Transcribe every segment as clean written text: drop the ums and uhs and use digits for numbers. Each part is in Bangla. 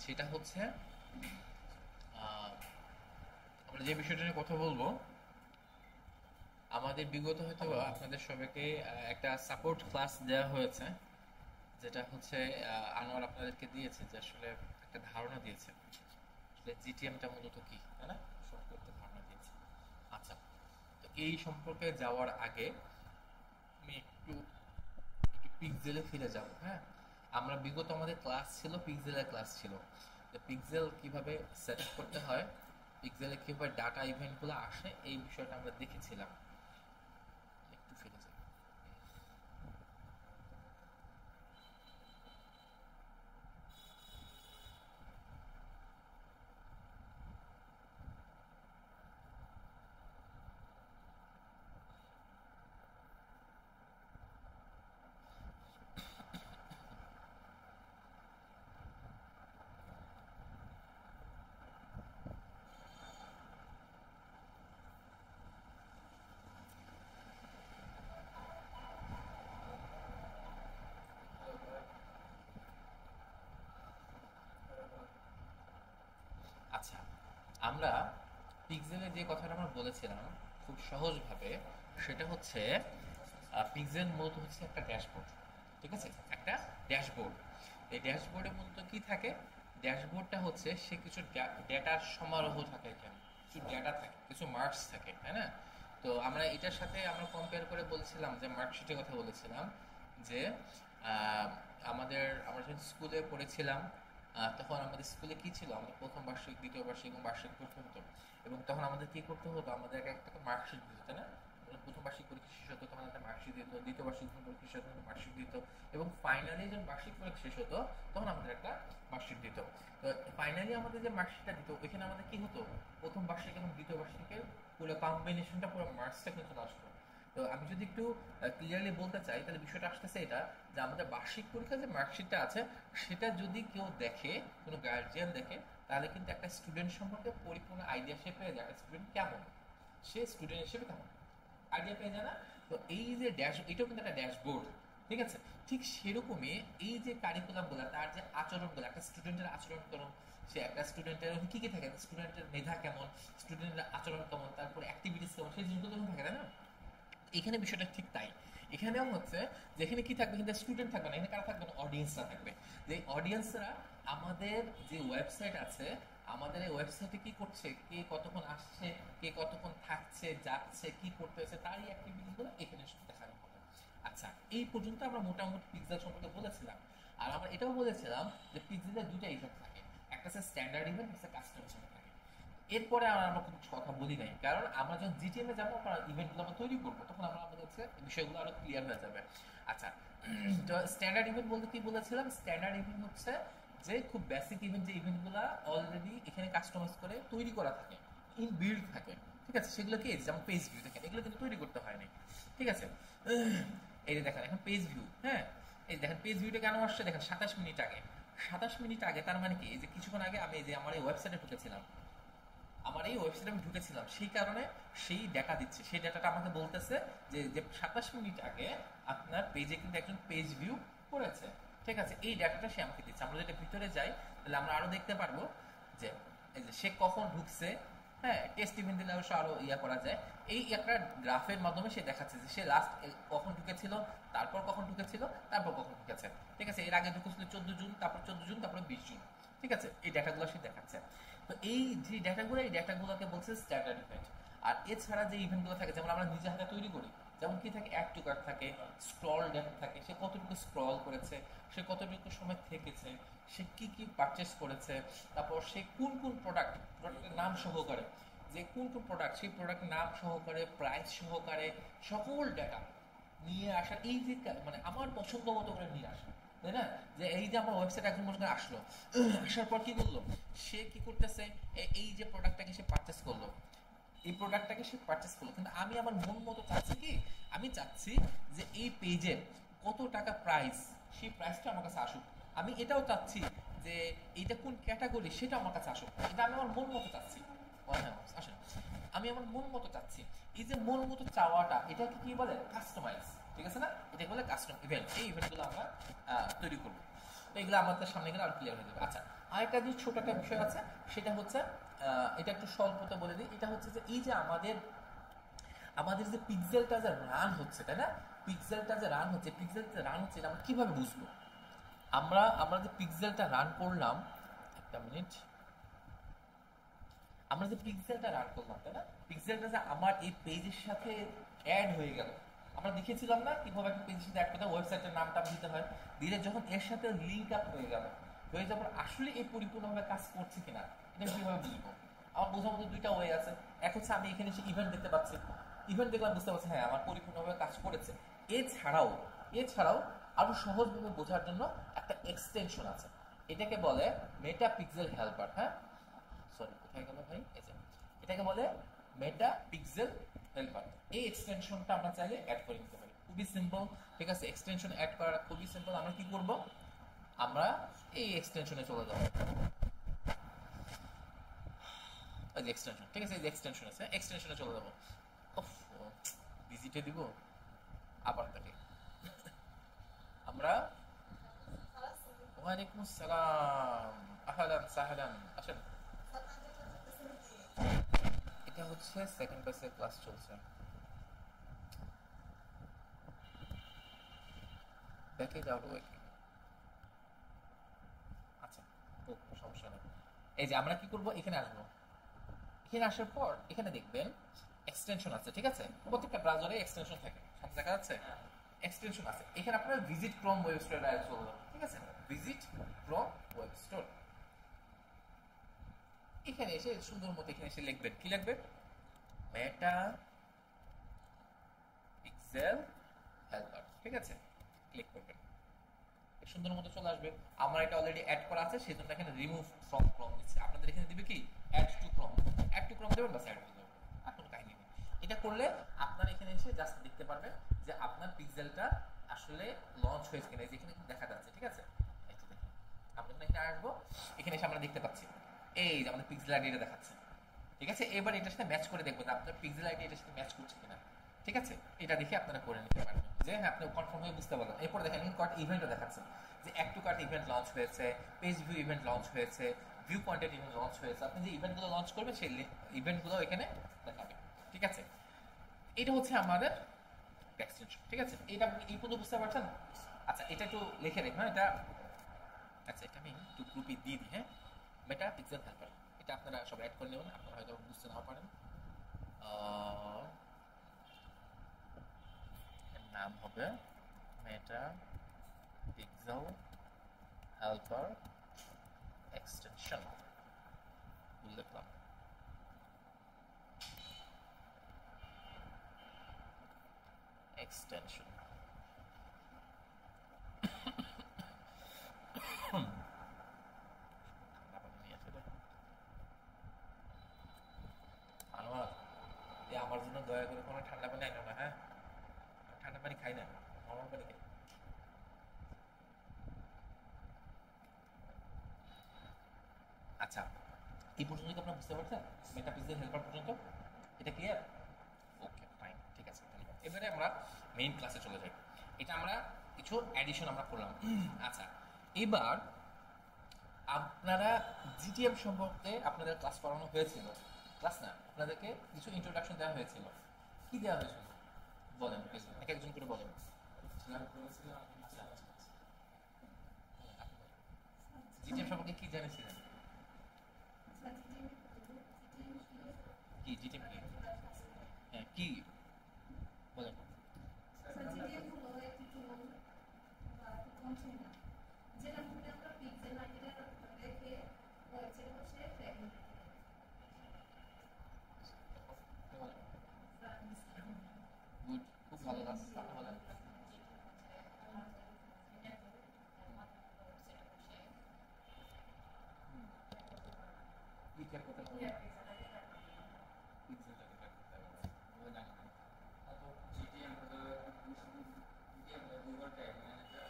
সেটা হচ্ছে আহ, আমরা যে বিষয়টা নিয়ে কথা বলবো, আমাদের বিগত হয়তো আপনাদের সবাইকে একটা সাপোর্ট ক্লাস দেওয়া হয়েছে, যেটা হচ্ছে আনোয়ার আপনাদেরকে দিয়েছে, যে আসলে একটা ধারণা দিয়েছে আসলে জিটিএমটা মূলত কি, তাই না? সম্পর্কে একটা ধারণা দিয়েছে। আচ্ছা, তো এই সম্পর্কে যাওয়ার আগে আমি একটু একটু পিক্সেলে ফিরে যাব। হ্যাঁ, আমরা বিগত আমাদের ক্লাস ছিল, পিক্সেলের ক্লাস ছিল। তো পিক্সেল কিভাবে সেট আপ করতে হয়, পিক্সেলে কিভাবে ডাটা ইভেন্টগুলো আসে, এই বিষয়টা আমরা দেখেছিলাম। একটু ফিরে যাই। আচ্ছা, আমরা পিক্সেলে যে কথাটা আমরা বলেছিলাম খুব সহজভাবে, সেটা হচ্ছে পিক্সেল মূলত হচ্ছে একটা ড্যাশবোর্ড। ঠিক আছে, একটা ড্যাশবোর্ড। এই ড্যাশবোর্ডে মূলত কি থাকে? ড্যাশবোর্ডটা হচ্ছে সে কিছু ডেটার সমারোহ থাকে, এখানে কিছু ডেটা থাকে, কিছু মার্কস থাকে, তাই না? তো আমরা এটার সাথে আমরা কম্পেয়ার করে বলছিলাম, যে মার্কশিটের কথা বলেছিলাম, যে আহ, আমরা যখন স্কুলে পড়েছিলাম, তখন আমাদের স্কুলে কি ছিল, আমাদের প্রথম বার্ষিক, দ্বিতীয় বার্ষিক এবং বার্ষিক পরীক্ষা হতো। এবং তখন আমাদের কি করতে হতো, আমাদের একটা মার্কশিট দিত, তাই না? প্রথম বার্ষিক পরীক্ষা শেষ হতো তখন একটা মার্কশিট দিত, দ্বিতীয় বার্ষিক পরীক্ষা শেষ হতো মার্কশিট দিত, এবং ফাইনালি যখন বার্ষিক পরীক্ষা শেষ হতো তখন আমাদের একটা মার্কশিট দিত। তো ফাইনালি আমাদের যে মার্কশিটটা দিত, ওইখানে আমাদের কি হতো, প্রথম বার্ষিক এবং দ্বিতীয় বার্ষিকের পুরো কম্বিনেশনটা, পুরো মার্কসটা কিন্তু আসতো। তো আমি যদি একটু ক্লিয়ারলি বলতে চাই, তাহলে বিষয়টা আসতেছে এটা, যে আমাদের বার্ষিক পরীক্ষার যে মার্কশিটটা আছে, সেটা যদি কেউ দেখে, কোনো গার্জিয়ান দেখে, তাহলে কিন্তু একটা স্টুডেন্ট সম্পর্কে পরিপূর্ণ আইডিয়া সে পেয়ে যায়, একটা স্টুডেন্ট কেমন, সে স্টুডেন্ট হিসেবে কেমন আইডিয়া পেয়ে যায় না? তো এই যে ড্যাশ, এটাও কিন্তু একটা ড্যাশবোর্ড। ঠিক আছে, ঠিক সেরকমই এই যে কারিকুলামগুলো, তার যে আচরণগুলো, একটা স্টুডেন্টের আচরণ কেমন, সে একটা স্টুডেন্টের কি কি থাকে, স্টুডেন্টের মেধা কেমন, স্টুডেন্টের আচরণ কেমন, তারপরে অ্যাক্টিভিটিস কেমন, সেই জিনিসগুলো তখন থাকে, তাই না? এখানে বিষয়টা ঠিক তাই। এখানেও হচ্ছে যে এখানে কি থাকবে, কিন্তু স্টুডেন্ট থাকবে না, এখানে কারা থাকবে না, অডিয়েন্সরা থাকবে। যে অডিয়েন্সরা আমাদের যে ওয়েবসাইট আছে, আমাদের এই ওয়েবসাইটে কি করছে, কে কতক্ষণ আসছে, কে কতক্ষণ থাকছে, যাচ্ছে, কি করতেছে, তারই অ্যাক্টিভিটিসগুলো এখানে দেখানো হবে। আচ্ছা, এই পর্যন্ত আমরা মোটামুটি পিক্সেল সম্পর্কে বলেছিলাম। আর আমরা এটাও বলেছিলাম যে পিক্সেলের দুইটা ইভেন্ট থাকে, একটা হচ্ছে স্ট্যান্ডার্ড ইভেন্ট, একটা কাস্টম ইভেন্ট থাকে। এরপরে আর আমরা কোনো কথা বলি নাই, কারণ আমরা যখন জিটিএম এ যাবো, আমরা ইভেন্টগুলো আমরা তৈরি করবো, তখন আমরা আমাদের হচ্ছে বিষয়গুলো আরো ক্লিয়ার হয়ে যাবে। আচ্ছা, তো স্ট্যান্ডার্ড ইভেন্ট বলতে কি বলেছিলাম, স্ট্যান্ডার্ড ইভেন্ট হচ্ছে যে খুব বেসিক ইভেন্ট, যে ইভেন্টগুলো অলরেডি এখানে কাস্টমাইজ করে তৈরি করা থাকে, ইন বিল্ড থাকে। ঠিক আছে, সেগুলো কি, যেমন পেজ ভিউ দেখেন, এগুলো কিন্তু তৈরি করতে হয় না। ঠিক আছে, এই যে দেখেন এখন পেজ ভিউ, হ্যাঁ, এই দেখেন পেজ ভিউটা কেন আসছে, দেখেন 27 মিনিট আগে। 27 মিনিট আগে তার মানে কি, এই যে কিছুক্ষণ আগে আমি এই যে আমার এই ওয়েবসাইটে ঢুকেছিলাম, আমার এই ওয়েবসাইটে আমি ঢুকেছিলাম, সেই কারণে সেই ডাটা দিচ্ছে, সেই ডাটাটা আমাকে বলতেছে যে যে 27 মিনিট আগে আপনার পেজে কিন্তু একজন পেজ ভিউ করেছে। ঠিক আছে, এই ডাটাটা সে আমাকে দিচ্ছে। আমরা যদি ভিতরে যাই, তাহলে আমরা আরো দেখতে পারবো যে এই যে সে কখন ঢুকছে। হ্যাঁ, টেস্ট ইভেন্ট দিলে অবশ্য আরো ইয়া করা যায়। এই একটা গ্রাফের মাধ্যমে সে দেখাচ্ছে যে সে লাস্ট কখন ঢুকেছিল, তারপর কখন ঢুকেছিল, তারপর কখন ঢুকেছে। ঠিক আছে, এর আগে ঢুকেছিল 14 জুন, তারপর 14 জুন, তারপর 20 জুন। ঠিক আছে, এই ডাটাগুলো সে দেখাচ্ছে। তো এই যে ডাটাগুলো, এই ডাটাগুলোকে বলছে স্ট্যান্ডার্ড ইভেন্ট। আর এছাড়া যে ইভেন্টগুলো থাকে, যেমন আমরা নিজে হাতে তৈরি করি, যেমন কি থাকে, অ্যাড টু কার্ট থাকে, স্ক্রল ডেটা থাকে, সে কতটুকু স্ক্রল করেছে, সে কতটুকু সময় থেকেছে, সে কি কি পারচেস করেছে, তারপর সে কোন কোন প্রোডাক্টের নাম সহকারে, যে কোন কোন প্রোডাক্ট, সেই প্রোডাক্টের নাম সহকারে, প্রাইস সহকারে, সকল ডেটা নিয়ে আসা, এই যে মানে আমার পছন্দ মতো করে নিয়ে আসা, তাই না? যে এই যে আমার ওয়েবসাইট এখন মনে করে আসলো, আসার পর কি করলো, সে কি করতেছে, এই যে প্রোডাক্টটাকে সে পারচেস করলো, এই প্রোডাক্টটাকে সে পারচেস করলো, কিন্তু আমি আমার মন মতো চাচ্ছি কি, আমি চাচ্ছি যে এই পেজের কত টাকা প্রাইস, সেই প্রাইসটা আমার কাছে আসুক। আমি এটাও চাচ্ছি যে এইটা কোন ক্যাটাগরি, সেটা আমার কাছে আসুক। এটা আমি আমার মন মতো চাচ্ছি। আসেন, আমি আমার মন মতো চাচ্ছি। এই যে মন মতো চাওয়াটা, এটাকে কি বলে, কাস্টমাইজ। ঠিক আছে না, এটা বলে কাস্টম ইভেন্ট। এই ইভেন্টগুলো আমরা তৈরি করবো। তো এগুলো আমাদের সামনে গেলে আর ক্লিয়ার হয়ে যাবে। আচ্ছা, আরেকটা যে ছোট একটা বিষয় আছে, সেটা হচ্ছে এটা একটু স্বল্পতা বলে দিই। এটা হচ্ছে যে এই যে আমাদের আমাদের যে পিক্সেলটা যে রান হচ্ছে, তাই না? পিক্সেলটা যে রান হচ্ছে, পিক্সেলটা রান হচ্ছে, এটা আমরা কিভাবে বুঝবো? আমরা আমরা যে পিক্সেলটা রান করলাম, একটা মিনিট, আমরা যে পিক্সেলটা রান করলাম, তাই না? পিক্সেলটা যে আমার এই পেজের সাথে অ্যাড হয়ে গেল, আমরা দেখিয়েছিলাম না কিভাবে একটা পেজের সাথে অ্যাড করতে হয়, ওয়েবসাইটের নামটা দিতে হয়, দিলে যখন এর সাথে লিঙ্ক আপ হয়ে গেল, হয়ে যাওয়ার পর আসলে এই পরিপূর্ণভাবে কাজ করছে কিনা, এটা কিভাবে বুঝবো? আমার বোঝার মতো দুইটা ওয়ে আছে। এক হচ্ছে আমি এখানে এসে ইভেন্ট দেখতে পাচ্ছি, ইভেন্ট দেখলাম, বুঝতে পারছি হ্যাঁ আমার পরিপূর্ণভাবে কাজ করেছে। এছাড়াও এছাড়াও আরো সহজভাবে বোঝার জন্য একটা এক্সটেনশন আছে, এটাকে বলে মেটা পিক্সেল হেল্পার। হ্যাঁ, সরি কোথায় গেল ভাই, এই যে এটাকে বলে মেটা পিক্সেল হেল্পার। এই এক্সটেনশনটা আমরা চাইলে অ্যাড করে নিতে পারি, খুবই সিম্পল। ঠিক আছে, এক্সটেনশন অ্যাড করা খুবই সিম্পল। আমরা কি করব, আমরা এই এক্সটেনশনে চলে যাব, এই যে এক্সটেনশন, ঠিক আছে, এই যে এক্সটেনশন আছে, এক্সটেনশনে চলে যাব। উফ, ভিজিটে দিব আবার তাকে আমরা। ওয়ালাইকুম আসসালাম, আহলান সাহলান, আসেন। এটা হচ্ছে সেকেন্ড ব্যাচের ক্লাস চলছে, ব্যাকে যাবো ব্যাকে। আচ্ছা, ও সমস্যা নেই। এই যে আমরা কি করব, এখানে আসবো, এখানে আসার পর এখানে দেখবেন এক্সটেনশন আছে, ঠিক আছে? প্রত্যেকটা ব্রাউজারে এক্সটেনশন থাকে, সাথে দেখা যাচ্ছে এক্সটেনশন আছে। এখানে আপনারা visit Chrome web store direct চলে যাবেন, ঠিক আছে? ভিজিট ক্রোম ওয়েব স্টোর, এখানে এসে সুন্দর মতো এখানে এসে লিখবেন, কি লিখবেন? মেটা পিক্সেল হেল্পার, ঠিক আছে? ক্লিক করবেন, সুন্দর মতো চলে আসবে। আমার এটা অলরেডি অ্যাড করা আছে, সেজন্য এখানে রিমুভ ফ্রম ক্রোম দিচ্ছে। আপনাদের এখানে দিবে কি add to Chrome, add to Chrome দেবেন, বাস অ্যাড হয়ে যাবে, আর কোনো কাহিনী নেই। এটা করলে আপনারা এখানে এসে জাস্ট দেখতে পারবেন যে আপনার পিক্সেলটা আসলে লঞ্চ হয়েছে কিনা, যেখানে দেখা যাচ্ছে, ঠিক আছে? এই যে দেখুন, আমরা এখানে আসবো, এখানে এসে আমরা দেখতে পাচ্ছি এই যে আমাদের পিক্সেল আইডিটা দেখাচ্ছে, ঠিক আছে? এবার এটার সাথে ম্যাচ করে দেখবো যে আপনার পিক্সেল আইডি এটার সাথে ম্যাচ করছে কিনা, ঠিক আছে? এটা দেখে আপনারা করে নিতে পারবেন যে হ্যাঁ আপনি কনফার্ম হয়ে বুঝতে পারবেন। এরপর দেখেন কার্ট ইভেন্টও দেখাচ্ছে যে add to cart event launch হয়েছে, পেজ ভিউ ইভেন্ট লঞ্চ হয়েছে, ভিউ কন্টেন্ট ইভেন্ট লঞ্চ হয়েছে। আপনি যে ইভেন্টগুলো লঞ্চ করবেন সেই ইভেন্টগুলো এখানে দেখাবে, ঠিক আছে? এটা হচ্ছে আমাদের এক্সটেনশন, ঠিক আছে? এটা এই পর্যন্ত বুঝতে পারছেন? আচ্ছা, এটা একটু লিখে রাখবেন এটা। আচ্ছা, এটা আমি একটু গ্রুপে দিয়ে দিই, হ্যাঁ, মেটা পিক্সেল হেল্পার, এটা আপনারা সব অ্যাড করে নেবেন, আপনারা হয়তো বুঝতে নাও পারেন। এর নাম হবে মেটা পিক্সেল হেল্পার এক্সটেনশন, লিখলাম। এক্সটেনশন, আমার জন্য দয়া করে কোনো ঠান্ডা পানি আনো না, হ্যাঁ? ঠান্ডা পানি খাই না, নরম পানি খাই। আচ্ছা, এই পর্যন্ত কি আপনারা বুঝতে পারছেন মেটা পিক্সেল হেল্পার পর্যন্ত? এটা ক্লিয়ার? ওকে ফাইন, ঠিক আছে, ধন্যবাদ। এবারে আমরা মেইন ক্লাসে চলে যাই। এটা আমরা কিছু অ্যাডিশন আমরা করলাম। আচ্ছা, এবার আপনারা জিটিএম সম্পর্কে আপনাদের ক্লাস করানো হয়েছিল, ক্লাস না, আপনাদেরকে কিছু ইন্ট্রোডাকশন দেওয়া হয়েছিল। কি দেওয়া হয়েছিল বলেন প্লিজ, এক একজন করে বলেন। জিটিএম সম্পর্কে কি জেনেছিলেন? কি জিটিএম কি? হ্যাঁ, কি বলেন। গুড, খুব ভালো কাজ, আপনি বলেন। কি চেক করতে হবে? পিক্সেলটাকে ট্র্যাক করতে হবে, ওগুলো জানি না। জিটিএম হলো গুগল ট্যাগ ম্যানেজার।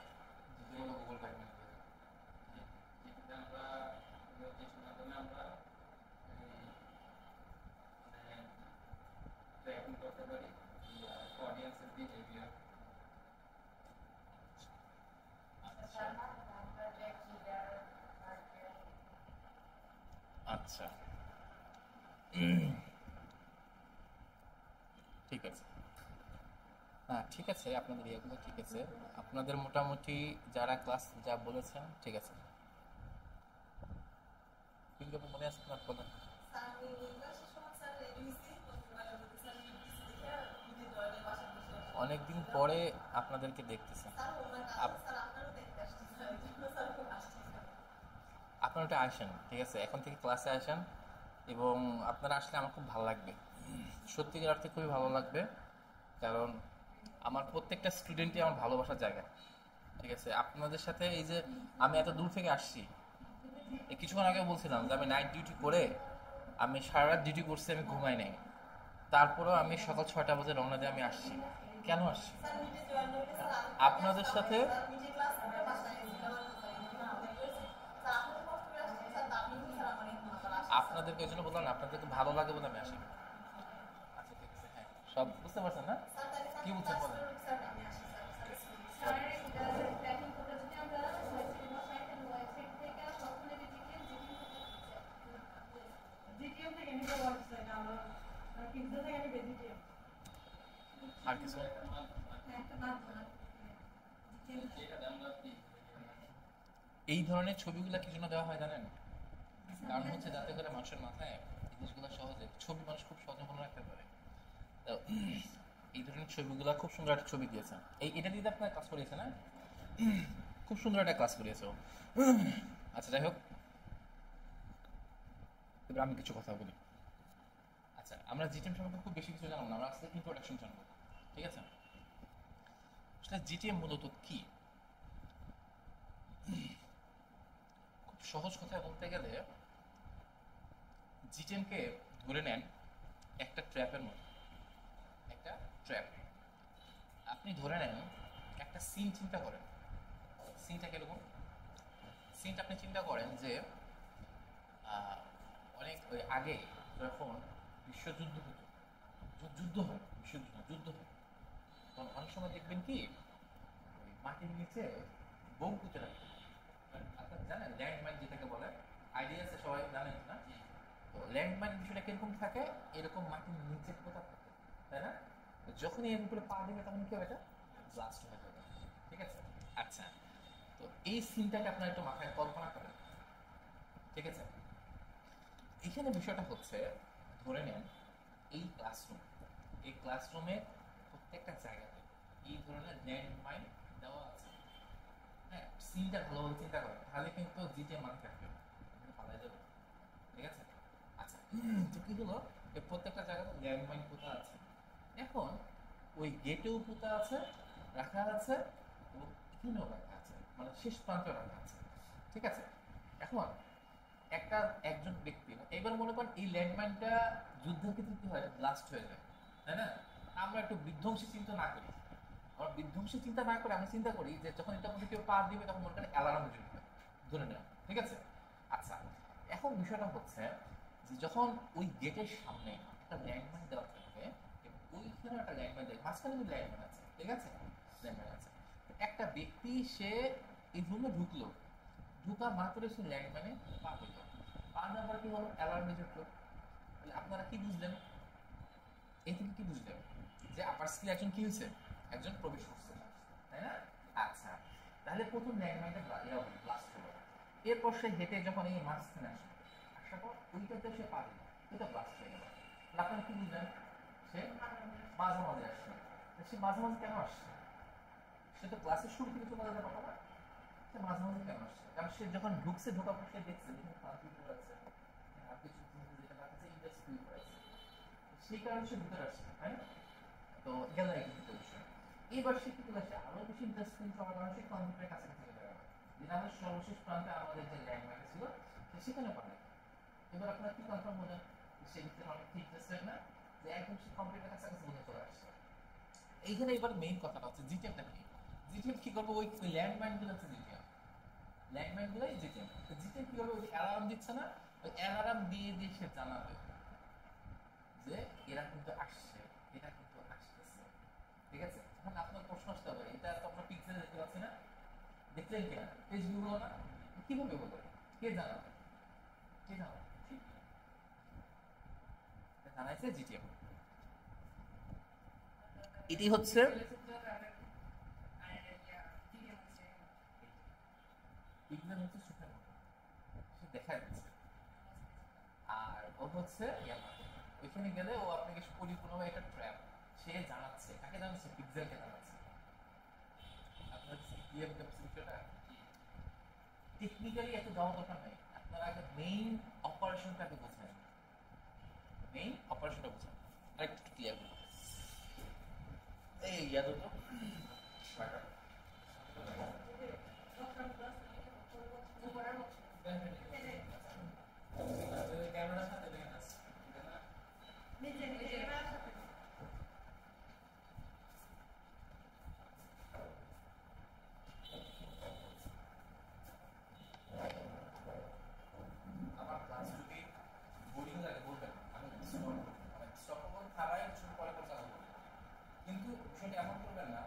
আচ্ছা, আচ্ছা, ঠিক আছে। হ্যাঁ, ঠিক আছে, আপনাদের ইয়েগুলো ঠিক আছে। আপনাদের মোটামুটি যারা ক্লাস যা বলেছেন ঠিক আছে। কিন্তু মনে আছে আপনার কথা? অনেকদিন পরে আপনাদেরকে দেখতেছেন। আপনারা ওটা আসেন, ঠিক আছে, এখন থেকে ক্লাসে আসেন এবং আপনারা আসলে আমার খুব ভালো লাগবে, সত্যিকার অর্থে খুবই ভালো লাগবে। কারণ আমার প্রত্যেকটা স্টুডেন্টই আমার ভালোবাসার জায়গা, ঠিক আছে। আপনাদের সাথে এই যে আমি এত দূর থেকে আসছি, এই কিছুক্ষণ আগে বলছিলাম যে আমি নাইট ডিউটি করে আমি সারা রাত ডিউটি করছি, আমি ঘুমাই নাই, তারপরেও আমি সকাল 6টা বাজে রওনা দিয়ে আমি আসছি। কেন আসছি? আপনাদের সাথে আপনাদেরকে এই জন্য বললাম না, আপনাদেরকে ভালো লাগে বলে আমি আসি। আচ্ছা, ঠিক আছে, হ্যাঁ, সব বুঝতে পারছেন না? কি বলছেন বলেন। আর কিছু? এই ধরনের ছবিগুলো কি জন্য দেওয়া হয় জানেন? কারণ হচ্ছে যাতে করে মানুষের মাথায় এই জিনিসগুলো সহজে, ছবি মানুষ খুব সহজে মনে রাখতে পারে। তো এই ধরনের ছবিগুলো খুব সুন্দর একটা ছবি দিয়েছেন। এটা দিয়ে আপনার ক্লাস করিয়েছে না? খুব সুন্দর একটা ক্লাস করিয়েছে ও। আচ্ছা, যাই হোক, এবার আমি কিছু কথা বলি। আচ্ছা, আমরা জিটিএম সম্পর্কে খুব বেশি কিছু জানবো না, আমরা আজকে ইন্ট্রোডাকশন জানবো, ঠিক আছে। আসলে জিটিএম মূলত কি? খুব সহজ কথায় বলতে গেলে জিটিএমকে ধরে নেন একটা ট্র্যাপের মতো। একটা ট্র্যাপ, আপনি ধরে নেন একটা সিন চিন্তা করেন। সিনটা কিরকম? সিনটা আপনি চিন্তা করেন যে অনেক ওই আগে যখন বিশ্বযুদ্ধ হতো, যুদ্ধ হয়, বিশ্বযুদ্ধ যুদ্ধ হয়, তখন অনেক সময় দেখবেন কি ওই মাটির নিচে বোম পুঁতে রাখে। আপনারা জানেন ল্যান্ডমাইন যেটাকে বলে? আইডিয়া আছে, সবাই জানেন না? তো ল্যান্ডমাইন বিষয়টা কিরকম থাকে, এরকম মাটির নিচে পোতা থাকে, তাই না? যখনই এর উপরে পা দিবে তখন কি হবে? এটা ব্লাস্ট হয়ে যাবে, ঠিক আছে। আচ্ছা, তো এই সিনটাকে আপনার একটু মাথায় কল্পনা করেন, ঠিক আছে। এখানে বিষয়টা হচ্ছে, ধরে নেন এই ক্লাসরুম, এই ক্লাসরুমে প্রত্যেকটা জায়গাতে এই ধরনের ল্যান্ডমাইন দেওয়া আছে। হ্যাঁ, সিনটা ভালোভাবে চিন্তা করেন, তাহলে কিন্তু জিটে মান থাকবে, পালাই যাবে, ঠিক আছে। আচ্ছা, তো কি হলো, এই প্রত্যেকটা জায়গাতে ল্যান্ডমাইন পোতা আছে। এখন ওই গেটেও পোতা আছে, রাখা আছে, এবং এখানেও রাখা আছে, মানে শেষ প্রান্তেও রাখা আছে, ঠিক আছে। এখন একটা একজন ব্যক্তি, এবার মনে করেন এই ল্যান্ডমাইনটা যুদ্ধের ক্ষেত্রে কি হয়, ব্লাস্ট হয়ে যায়, তাই না? আমরা একটু বিধ্বংসী চিন্তা না করি, আমরা বিধ্বংসী চিন্তা না করে আমরা চিন্তা করি যে যখন এটা মধ্যে কেউ পা দিবে তখন মনে করেন অ্যালার্ম জ্বলবে, ধরে নেওয়া, ঠিক আছে। আচ্ছা, এখন বিষয়টা হচ্ছে যে যখন ওই গেটের সামনে একটা ল্যান্ডমাইন দেওয়া থাকবে এবং ওইখানে একটা ল্যান্ডমাইন দেয়, মাঝখানে কিন্তু ল্যান্ডমাইন আছে, ঠিক আছে, ল্যান্ডমাইন আছে। একটা ব্যক্তি সে এই রুমে ঢুকলো, ঢুকা মাত্র সে ল্যান্ডমাইনে পা দিল, পা দেওয়ার পর কি হলো, অ্যালার্মে ঢুকলো। তাহলে আপনারা কি বুঝলেন? এই থেকে কি বুঝলেন? যে আপার স্কিল একজন কি হয়েছে, একজন প্রবেশ করছে, তাই না? আচ্ছা, তাহলে প্রথম ল্যান্ডমাইনটা ব্লাস্ট হলো, এরপর সে হেঁটে যখন এই মাঝখানে আসে, আসার পর ওইটাতে সে পা দিল, এটা ব্লাস্ট হয়ে গেল। তাহলে আপনারা কি বুঝলেন? সে মাঝামাঝি আসছে। সে মাঝামাঝি কেন আসছে? সে তো ক্লাসের শুরু থেকে চলে যাবে কথা না, সে মাঝামাঝি কেন আসছে? কারণ সে যখন ঢুকছে, ঢোকার পর সে দেখছে যেখানে কম্পিউটার আছে, আর কিছু জিনিস যেটা আছে ইন্ডাস্ট্রি করেছে, সেই কারণে সে ভিতরে আসছে, তাই না? তো গেল এই কিন্তু বিষয়। এইবার সে কি করছে, আরো বেশি ইন্টারেস্টিং করার কারণে সে কম্পিউটারের কাছে চলে গেল, যেটা আমাদের সর্বশেষ প্রান্তে আমাদের যে ল্যান্ডমার্ক ছিল সে সেখানে পাবে। এবার আপনারা কি কনফার্ম হলেন সে ভিতরে অনেক ইন্টারেস্টেড না, যে একদম সে কম্পিউটারের কাছে বলে চলে আসছে। এইখানে এবার মেইন কথাটা হচ্ছে জিটিএমটা কি? জিটিএম কি করবো, ওই ল্যান্ডমাইন গুলো হচ্ছে জিটিএম, ল্যান্ডমাইন গুলোই জিটিএম। জিটিএম কি করবে, ওই অ্যালার্ম দিচ্ছে না, ওই অ্যালার্ম দিয়ে দিয়ে সে জানাবে যে এরা কিন্তু আসছে, এটা কিন্তু আসতেছে, ঠিক আছে। এখন আপনার প্রশ্ন আসতে হবে, এটা তো আমরা পিক্সেলে দেখতে পাচ্ছি না, দেখলেন কিনা, পেজ ভিউ হলো না, কিভাবে হলো, কে জানাবে, কে জানাবে? ঠিক, জানাইছে জিটিএম। এটি হচ্ছে পিক্সেল হচ্ছে সুখের মতো, সে দেখা দিচ্ছে। আর ও হচ্ছে ওইখানে গেলে ও আপনাকে পরিপূর্ণভাবে একটা ট্র্যাপ, সে জানাচ্ছে, কাকে জানাচ্ছে? পিক্সেলকে জানাচ্ছে। আপনার ক্লিয়ার বিষয়টা টেকনিক্যালি এত যাওয়া দরকার নাই, আপনারা আগে মেইন অপারেশনটাকে বোঝেন, মেইন অপারেশনটা বোঝেন। আরেকটু ক্লিয়ার করুন এই ইয়াদ তো ক্যামেরার সাথে দেখেন আমার ক্লাস যদি বোরিং লাগে বলবেন, আমি স্টপ থামাই শুরু পরে করে চালু করবো। কিন্তু বিষয়টি এমন করবেন না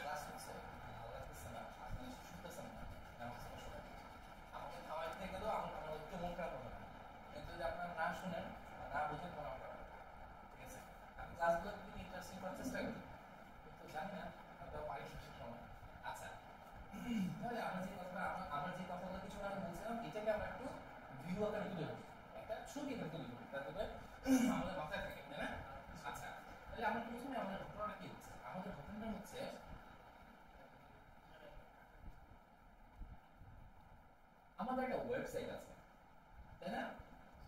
ক্লাস হচ্ছে ভালো লাগতেছে না, আপনি শুনতেছেন না, আমার সমস্যা নেই, আমাকে খাওয়াই দিতে গেলেও আমার একটু মন খারাপ হবে না। কিন্তু যদি আপনারা না শুনেন বা না বুঝেন তখন আমার খারাপ হবে। ঠিক আছে, আমি ক্লাসগুলো যদি ইন্টারেস্টিং করার চেষ্টা করি, কিন্তু জানি না হয়তো পারি শেষের সময়। আচ্ছা, তাহলে আমরা যে কথাগুলো কিছু আগে বলছিলাম, এটাকে আমরা একটু ভিউ আকারে তুলে ধরি, একটা ছবি আকারে তুলে ধরি, যাতে আমাদের মাথায় থাকে, তাই না? আচ্ছা, তাহলে আমরা প্রথমে আমাদের ঘটনাটা কি হচ্ছে? আমাদের ঘটনাটা হচ্ছে আমাদের একটা ওয়েবসাইট আছে, তাই না?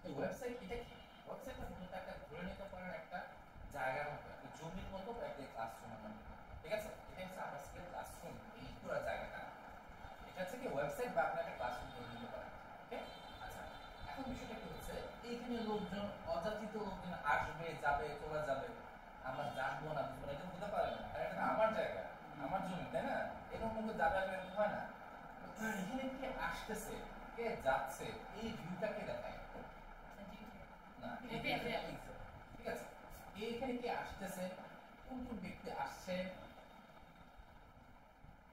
এই ওয়েবসাইট এটা কি? ওয়েবসাইটটা মূলত একটা ধরে নিতে পারেন একটা জায়গার মতো, একটা জমির মতো বা একটা ক্লাসরুমের মতো। ঠিক আছে, এটা হচ্ছে আপনার স্কুলের ক্লাসরুম, এই পুরো জায়গাটা এটা হচ্ছে কি ওয়েবসাইট বা আপনার একটা ক্লাসরুম ধরে নিতে পারেন। ওকে, আচ্ছা, এখন বিষয়টা কি হচ্ছে, এইখানে লোকজন অযাচিত লোকজন আসবে যাবে চলে যাবে, আমরা জানবো না বুঝবো না, এটা হতে পারে না, কারণ এটা আমার জায়গা, আমার জমি, তাই না? এরকম কিন্তু যাবে আসবে এরকম হয় না। এখানে কে আসতেছে কে যাচ্ছে এই ভিউটা কে দেখায় না, এই ভিউটা ঠিক আছে, এইখানে কে আসতেছে, কোন কোন ব্যক্তি আসছে,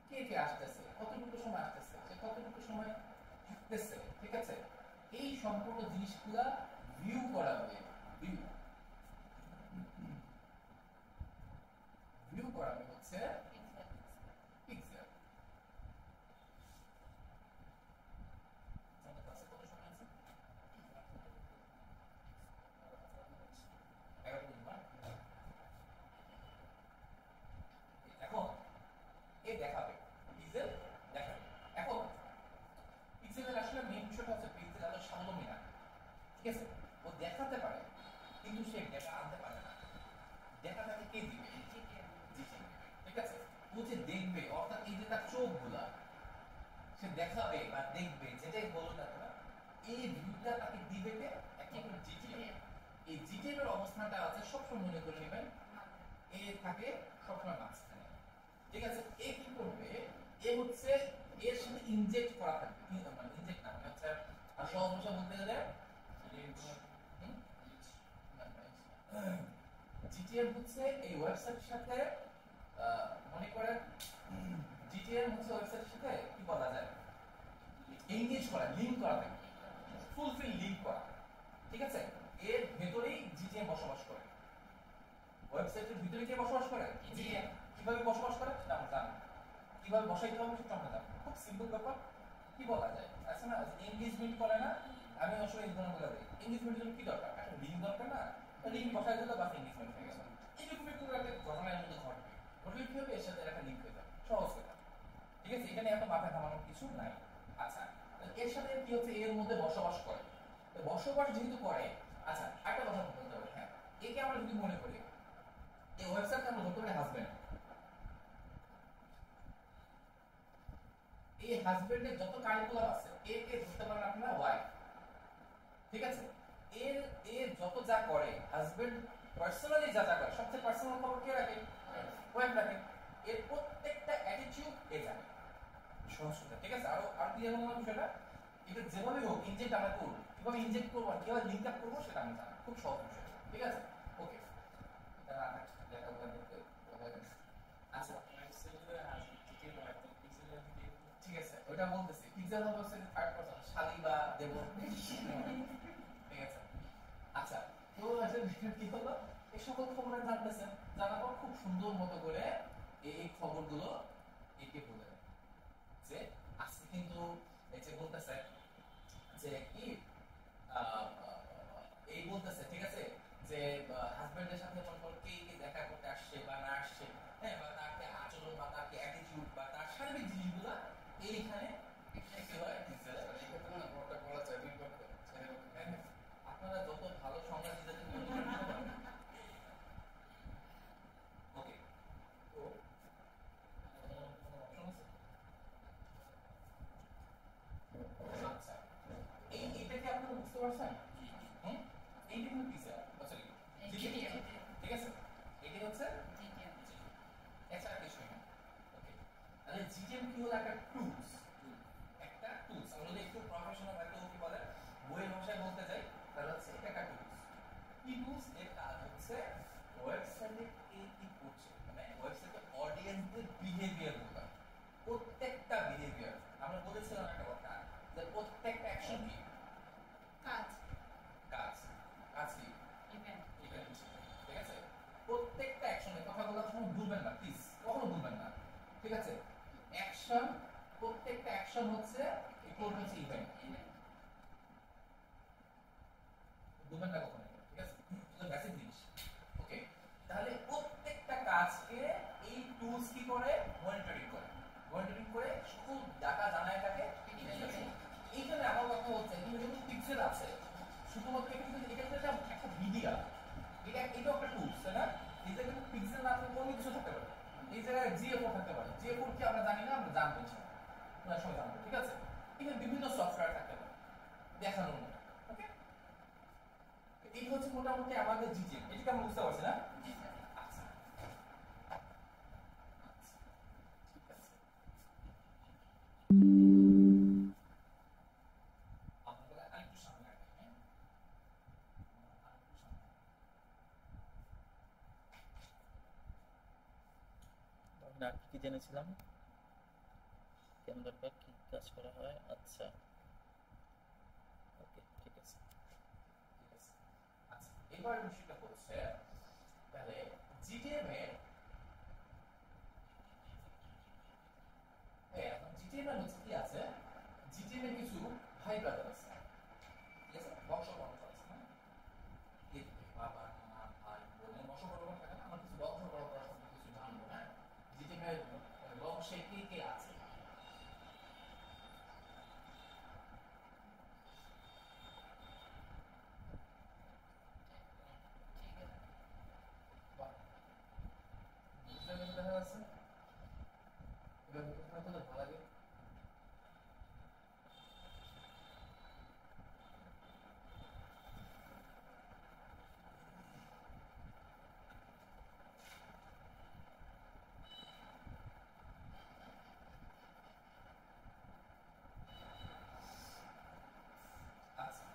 কে কে আসতেছে, কতটুকু সময় আসতেছে, সে কতটুকু সময় থাকতেছে, ঠিক আছে, এই সম্পূর্ণ জিনিসগুলা ভিউ করা হবে। ভিউ ভিউ করা হবে হচ্ছে পিক্সেল। আমাদের ক্লাসে কত সময় আছে? 11 মিনিট। এখন এ দেখাবে পিক্সেল দেখাবে। এখন পিক্সেলের আসলে মেইন বিষয়টা হচ্ছে পিক্সেল এত স্বাবলম্বী না, ঠিক আছে, ও দেখাতে পারে কিন্তু সে ডেটা আনতে পারে না। ডেটাটাকে কে দিবে? ঠিক আছে, ও যে দেখবে, অর্থাৎ এই যে তার চোখগুলা সে দেখাবে বা দেখবে, যেটাই বলুন না কেন, এই ভিউটা তাকে দিবে কে? একমাত্র জিটিএম। এই জিটিএম এর অবস্থানটা আছে সবসময় মনে করে নেবেন, এ থাকে সবসময় মাঝখানে। ঠিক আছে, এ কি করবে? এ হচ্ছে এর সাথে ইনজেক্ট করা থাকবে, মানে ইনজেক্ট না, মানে হচ্ছে আর সহজ ভাষা বলতে গেলে জিটিএম হচ্ছে এই ওয়েবসাইটের সাথে মনে করেন জিটিএম হচ্ছে ওয়েবসাইটের সাথে কি বলা যায়, এনগেজ করা, লিংক করা থাকে, ফুলফিল লিংক করা। ঠিক আছে, এর ভেতরেই জিটিএম বসবাস করে, ওয়েবসাইটের ভিতরে কে বসবাস করে? জিটিএম। কিভাবে বসবাস করে সেটা আমরা জানি, কিভাবে বসাইতে হবে সেটা আমরা জানি, খুব সিম্পল ব্যাপার। কি বলা যায়, আচ্ছা না, এনগেজমেন্ট করে না, আমি আসলে এক্সাম্পল বলে দিই, এনগেজমেন্টের জন্য কি দরকার? একটা লিংক দরকার না, লিংক বসাই দিলে বাস এনগেজমেন্ট হয়ে গেল। এইরকম একটু একটা ঘটনার মধ্যে ঘটবে, ঘটলে কি হবে? এর সাথে একটা লিংক হয়ে যাবে, সহজ কথা। ঠিক আছে, এখানে এত মাথা ঘামানোর কিছু নাই। আচ্ছা, এর সাথে কি হচ্ছে, এর মধ্যে বসবাস করে, বসবাস যেহেতু করে, আচ্ছা একটা কথা বলতে হবে, হ্যাঁ, একে আমরা যদি মনে করি এই ওয়েবসাইটটা আমরা ধরতে পারি হাজবেন্ড, এই হাজবেন্ডের যত কারিকুলাম আছে একে ধরতে পারেন আপনারা ওয়াইফ। ঠিক আছে, এর এর যত যা করে হাজবেন্ড পার্সোনালি যা যা করে, সবচেয়ে পার্সোনাল খবর কে রাখে? ওয়াইফ রাখে। এর প্রত্যেকটা অ্যাটিটিউড এ জানে, সহজ কথা। ঠিক আছে, আরো আর দিয়ে বললাম বিষয়টা, এটা যেভাবে হোক ইনজেক্ট আমরা করবো, কিভাবে ইনজেক্ট করবো আর কিভাবে লিঙ্ক আপ করবো সেটা আমি জানি, খুব সহজ বিষয়। ঠিক আছে, ওকে, আচ্ছা ঠিক আছে, ওটা বলতেছি পিক্সেল হবে হচ্ছে থার্ড পারসন, শালি বা দেব। ঠিক আছে, আচ্ছা তো আসলে কি হলো, এই সকল খবর জানতেছেন, জানার পর খুব সুন্দর মতো করে এই খবরগুলো একে বলে যে আজকে কিন্তু এই যে বলতেছে যে কি এই বলতেছে, ঠিক আছে, যে হাজবেন্ডের সাথে মনে করো কে কে দেখা করতে আসছে বা না আসছে, হ্যাঁ, বা তার কি আচরণ বা তার কি অ্যাটিটিউড বা তার সার্বিক জিনিসগুলো এইখানে কি হয় আপনারা যত ভালো সংজ্ঞা দিতে ওকে। তো আচ্ছা, এইটা কি আপনারা বুঝতে পারছেন? হুম, এইটা কিন্তু পিসা সরি জিটিএম, ঠিক আছে, এইটা হচ্ছে জিটিএম, এছাড়া কিছুই না। ওকে, তাহলে জিটিএম কি হলো, একটা টুলস, একটা টুলস। আমরা যদি একটু প্রফেশনাল একটা কি বলে বইয়ের ভাষায় বলতে যাই, তাহলে হচ্ছে এটা একটা টুলস। কি টুলস? এর কাজ হচ্ছে ওয়েবসাইটে কে কি করছে, মানে ওয়েবসাইটে অডিয়েন্সদের বিহেভিয়ার গুলো, প্রত্যেকটা বিহেভিয়ার। আমরা বলেছিলাম একটা কথা যে প্রত্যেকটা অ্যাকশন কি কাজ, কাজ, কাজ কি ইভেন্ট, ইভেন্ট, ঠিক আছে। প্রত্যেকটা অ্যাকশনে কথাগুলো কখনো ভুলবেন না, প্লিজ কখনো ভুলবেন না, ঠিক আছে। অ্যাকশন, প্রত্যেকটা অ্যাকশন হচ্ছে ইকুয়াল হচ্ছে ইভেন্ট, ভুলবেন না কখনো, ঠিক আছে, এটা বেসিক জিনিস। ওকে, তাহলে প্রত্যেকটা কাজকে এই টুলস কি করে, মনিটরিং করে, মনিটরিং করে সকল ডাটা জানায় থাকে। এইখানে আমার কথা হচ্ছে কিন্তু যখন পিক্সেল আছে শুধুমাত্র এটা কিন্তু একটা মিডিয়া, এটা এটাও একটা টুলস, তাই না? এই জায়গায় কিন্তু পিক্সেল না থাকলে অন্য কিছু থাকতে পারে, এই জায়গায় জিএফও থাকতে পারে, জিএফও কি আমরা জানি না, আমরা জানবো আমরা সবাই জানবো, ঠিক আছে। এখানে বিভিন্ন সফটওয়্যার থাকতে পারে দেখানোর মতো। ওকে, এই হচ্ছে মোটামুটি আমাদের জিটিএম, এটাকে আমরা বুঝতে পারছি না? আচ্ছা, ঠিক আছে, আপনারা আরেকটু সামনে রাখেন, হ্যাঁ, আরেকটু সামনে। আমরা কি জেনেছিলাম, কেন দরকার, কি কাজ করা হয়? আচ্ছা, ওকে, ঠিক আছে। ঠিক আছে, আচ্ছা, এবার বিষয়টা হচ্ছে তাহলে জিটিএম এর, এখন জিটিএম এর হচ্ছে কি আছে, জিটিএম এর কিছু ভাই ব্রাদার আছে, ঠিক আছে, বংশ পরম্পরা আছে, হ্যাঁ, এই বাবা মা ভাই বোনের বংশ পরম্পরা থাকে না, আমরা কিছু বংশ পরম্পরা সম্পর্কে কিছু জানবো, হ্যাঁ, জিটিএম এর বংশে কে কে আছে। বাহ, বুঝতে পেরে দেখা যাচ্ছে, এবার ভালো লাগে। আচ্ছা,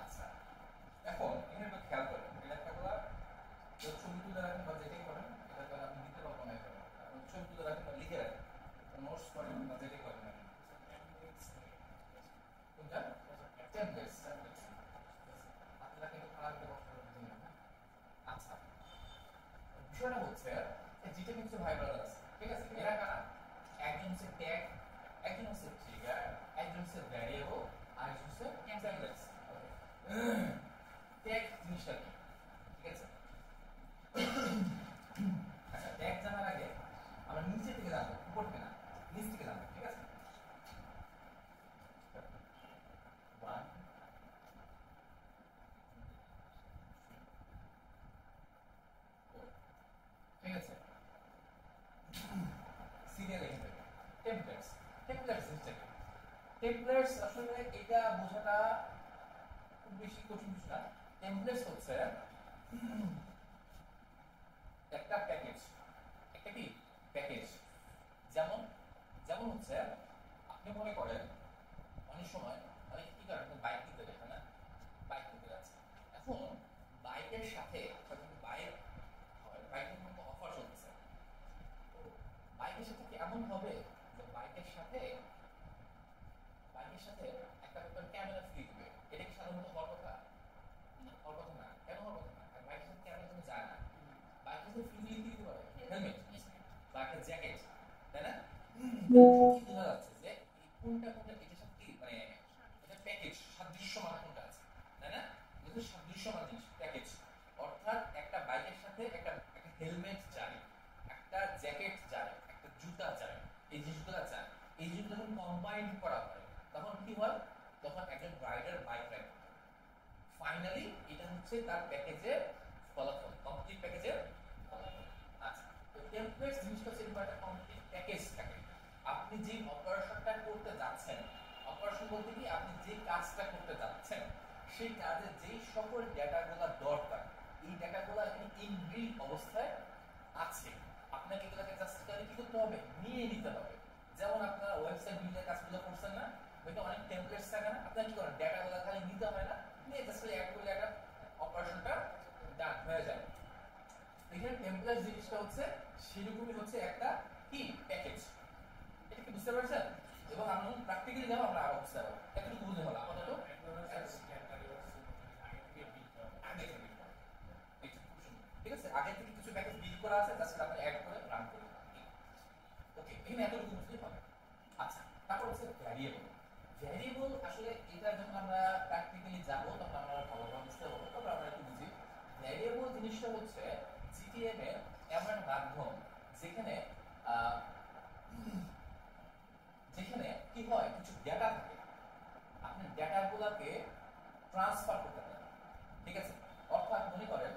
আচ্ছা, এখন এখানে একটু খেয়াল করেন, এই লেখাগুলা ছবি তুলে রাখেন বা যেটাই করেন, এটা তাহলে আপনি দিতে পারবেন না, আপনি ছবি তুলে রাখেন বা লিখে রাখেন, নোটস করেন বা যেটাই করেন না কেন। কোনটা? টেমপ্লেটস, টেমপ্লেটস, আপনারা কিন্তু খারাপ একটা কষ্ট করে বুঝে নেবেন। আচ্ছা, বিষয়টা হচ্ছে যেটা কিছু ভাই ব্রাদার আছে, ঠিক আছে, এরা কারা? একজন হচ্ছে ট্যাগ, একজন হচ্ছে ট্রিগার, একজন হচ্ছে ভ্যারিয়েবল, আর একজন হচ্ছে টেমপ্লেটস। ট্যাগ জিনিসটা কি, ঠিক আছে। আচ্ছা, ট্যাগ জানার আগে আমরা নিচে থেকে জানবো, উপর থেকে না, নিচ থেকে জানবো, ঠিক আছে। ওয়ান, ঠিক আছে, টেমপ্লেটস আসলে এটা বোঝাটা খুব বেশি কঠিন কিছু না। টেমপ্লেটস হচ্ছে একটা প্যাকেজ, একটা কি প্যাকেজ। যেমন যেমন হচ্ছে আপনি মনে করেন অনেক সময় অনেক কি করেন বাইক কিনতে দেখেন না, বাইক কিনতে যাচ্ছে। এখন বাইকের সাথে বাইক হয়, বাইকের মধ্যে অফার চলতেছে। তো বাইকের সাথে কি এমন হবে যে বাইকের সাথে একটা ব্যাপার ক্যামেরা ফ্রি দিবে? এটা কি সাধারণত হওয়ার কথা? হওয়ার কথা না। কেন হওয়ার কথা না? কারণ বাইকের সাথে ক্যামেরা তুমি যায় না। বাইকের সাথে ফ্রি দিতে দিতে পারে হেলমেট বা একটা জ্যাকেট, তাই না? কি বোঝা যাচ্ছে যে এই কোনটা কোনটা এটার সাথে কি মানে এটা প্যাকেজ সাদৃশ্যমান কোনটা আছে, তাই না? এটা সাদৃশ্যমান জিনিস প্যাকেজ। অর্থাৎ একটা বাইকের সাথে একটা হেলমেট যায়, একটা জ্যাকেট যায়, একটা জুতা যায়, এই জিনিসগুলো যায়। এই জিনিসগুলো যখন কম্বাইন্ড করা হয় তখন কি হয়? তখন একজন রাইডার বাইক রাইড করে। ফাইনালি এটা হচ্ছে তার প্যাকেজের ফলাফল, কমপ্লিট প্যাকেজের ফলাফল। আচ্ছা, তো টেমপ্লেটস জিনিসটা হচ্ছে একটা কমপ্লিট প্যাকেজ থাকে। আপনি যে অপারেশনটা করতে যাচ্ছেন, অপারেশন বলতে কি আপনি যে কাজটা করতে যাচ্ছেন সেই কাজে যেই সকল ডেটাগুলো দরকার, এই ডেটাগুলো এখানে ইনবিল্ট অবস্থায় আছে। আপনাকে এগুলোকে জাস্ট কি করতে হবে? নিয়ে নিতে হবে। যেমন আপনারা ওয়েবসাইট বিল্ডের কাজগুলো করছেন না, ওইটা অনেক টেমপ্লেটস থাকে না, আপনারা কি করেন ডেটাগুলো খালি নিতে হয় না, নিয়ে জাস্ট অ্যাড করলে একটা অপারেশনটা ডান হয়ে যায়। এখানে টেমপ্লেট জিনিসটা হচ্ছে সেরকমই হচ্ছে একটা কি প্যাকেজ। এটা কি বুঝতে পারছেন? এবং আমরা প্র্যাকটিক্যালি যাবো, আমরা আরো বুঝতে পারবো। একটু বুঝতে হলো আপাতত আগে থেকে ঠিক আছে, আগে থেকে কিছু প্যাকেজ বিল্ড করা আছে, জাস্ট আপনি অ্যাড করে রান করুন। ওকে, এখানে এতটুকু বুঝতেই হবে। আচ্ছা, তারপর হচ্ছে ভ্যারিয়েবল। ভ্যারিয়েবল আসলে এটা যখন আমরা প্র্যাকটিক্যালি যাব তখন আমরা ভালোভাবে বুঝতে পারবো। তবে আমরা একটু বুঝি। ভ্যারিয়েবল জিনিসটা হচ্ছে জিটিএম এর এমন একটা মাধ্যম যেখানে যেখানে কি হয় কিছু ডেটা থাকে, আপনি ডেটাগুলোকে ট্রান্সফার করতে পারেন। ঠিক আছে, অর্থাৎ মনে করেন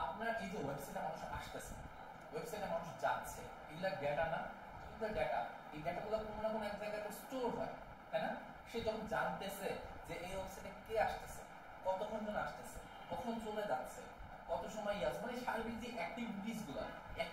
আপনার এই যে ওয়েবসাইটে মানুষ আসতেছে, ওয়েবসাইটে মানুষ যাচ্ছে, এগুলা ডেটা না? এগুলো ডেটা। এই ডেটাগুলো কোনো না কোনো এক জায়গায় স্টোর হয়, তাই না? সে যখন জানতেছে যে এই ওয়েবসাইটে কে আসতেছে, কতক্ষণ জন আসতেছে, কখন চলে যাচ্ছে, কত সময় আছে, মানে সার্বিক যে অ্যাক্টিভিটিসগুলো এক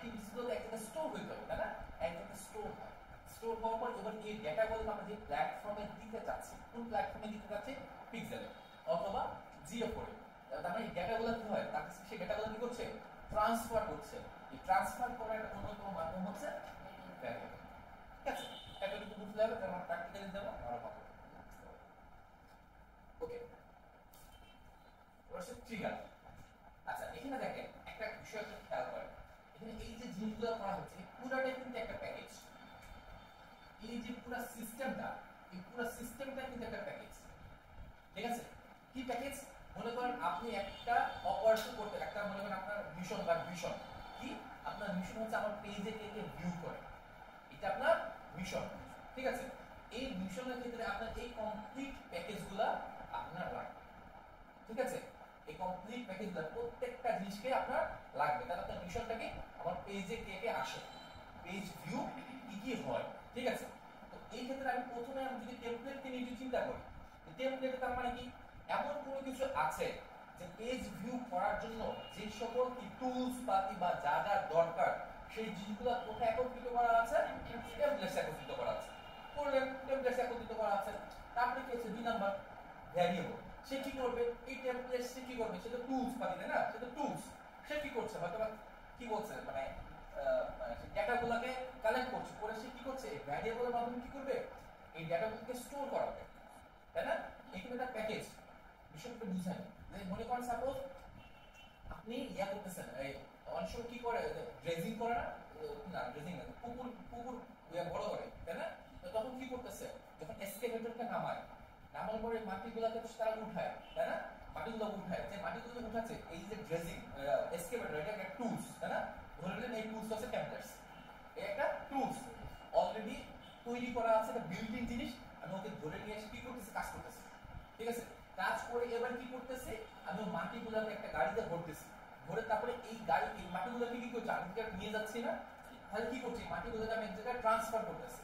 জায়গায় স্টোর হইতে হবে, তাই না? এক জায়গায় স্টোর হয়। স্টোর হওয়ার পর এবার এই ডেটাগুলো আমরা যে প্ল্যাটফর্মে দিতে চাচ্ছি, কোন প্ল্যাটফর্মে দিতে চাচ্ছি? পিক্সেলে অথবা জিওফোরে। তার মানে এই ডেটাগুলো কি হয়, তার কাছে সেই ডেটাগুলো কি করছে? ট্রান্সফার করছে। এই ট্রান্সফার করার একটা অন্যতম মাধ্যম হচ্ছে ভ্যারিয়েবল। ঠিক আছে, এতটুকু বুঝতে হবে, তাহলে আমরা প্র্যাকটিক্যালি যাব আরো ভালো। ওকে, ওটা ট্রিগার। আচ্ছা, এখানে দেখেন একটা বিষয় আপনি খেয়াল করেন, এখানে এই যে জিনিসগুলো করা হচ্ছে পুরোটাই কিন্তু একটা প্যাকেজ। এই যে পুরো সিস্টেমটা, এই পুরো সিস্টেমটা কিন্তু একটা প্যাকেজ। ঠিক আছে, কি প্যাকেজ? মনে করেন আপনি একটা অপারেশন করতে, একটা মনে করেন আপনার মিশন বা ভিশন কি, আপনার মিশন হচ্ছে আমার পেজে কে কে ভিউ করে, এটা আপনার মিশন। ঠিক আছে, এই মিশনের ক্ষেত্রে আপনার এই কমপ্লিট প্যাকেজগুলো আপনার লাগবে। ঠিক আছে, এই কমপ্লিট প্যাকেজগুলো প্রত্যেকটা জিনিসকে আপনার লাগবে। তাহলে আপনার মিশনটা কি? আমার পেজে কে কে আসে, পেজ ভিউ কি কি হয়। ঠিক আছে, তো এই ক্ষেত্রে আমি প্রথমে আমি যদি টেমপ্লেটকে নিয়ে যদি চিন্তা করি, টেমপ্লেট তার মানে কি? এমন কোনো কিছু আছে যে পেজ ভিউ করার জন্য যে সকল কি টুলস পাতি বা যা যা দরকার সেই জিনিসগুলো কোথায় একত্রিত করা আছে? টেমপ্লেটে একত্রিত করা আছে। করলেন টেমপ্লেটে একত্রিত করা আছে। তারপরে কি আছে? 2 নাম্বার ভ্যারিয়েবল। সে কি করবে? এই টেমপ্লেট সে কি করবে? সেটা টুলস পাতি, তাই না? সেটা টুলস। সে কি করছে? হয়তো কি বলছে মানে ডেটাগুলোকে কালেক্ট করছে, করে সে কি করছে? ভ্যারিয়েবলের মাধ্যমে কি করবে? এই ডেটাগুলোকে স্টোর করাবে, তাই না? এখানে একটা প্যাকেজ বিষয়টা বুঝাই। মনে করেন সাপোজ আপনি ইয়া করতেছেন, এই অনেক সময় কি করে ড্রেজিং করে না, না ড্রেজিং না, কুকুর কুকুর বড় করে, তাই না? তো তখন কি করতেছে? যখন এক্সকেভেটরটা নামায়, নামার পরে মাটিগুলোকে তারা উঠায়, তাই না? মাটিগুলো উঠায়, যে মাটিগুলো উঠাচ্ছে এই যে ড্রেজিং এক্সকেভেটর, এটা একটা টুলস, তাই না? ধরে নেন এই টুলস আছে টেমপ্লেটস, এই একটা টুলস অলরেডি তৈরি করা আছে, একটা বিল্ট ইন জিনিস। আমি ওকে ধরে নিয়ে এসে কি করতেছি? কাজ করতেছি। ঠিক আছে, কাজ করে এবার কি করতেছে? আমি মাটিগুলোকে একটা গাড়িতে ভরতেছি, ভরে তারপরে এই গাড়ি এই মাটিগুলোকে কি করছে? আমি নিয়ে যাচ্ছি না, তাহলে কি করছি? মাটিগুলোকে আমি এক জায়গায় ট্রান্সফার করতেছি।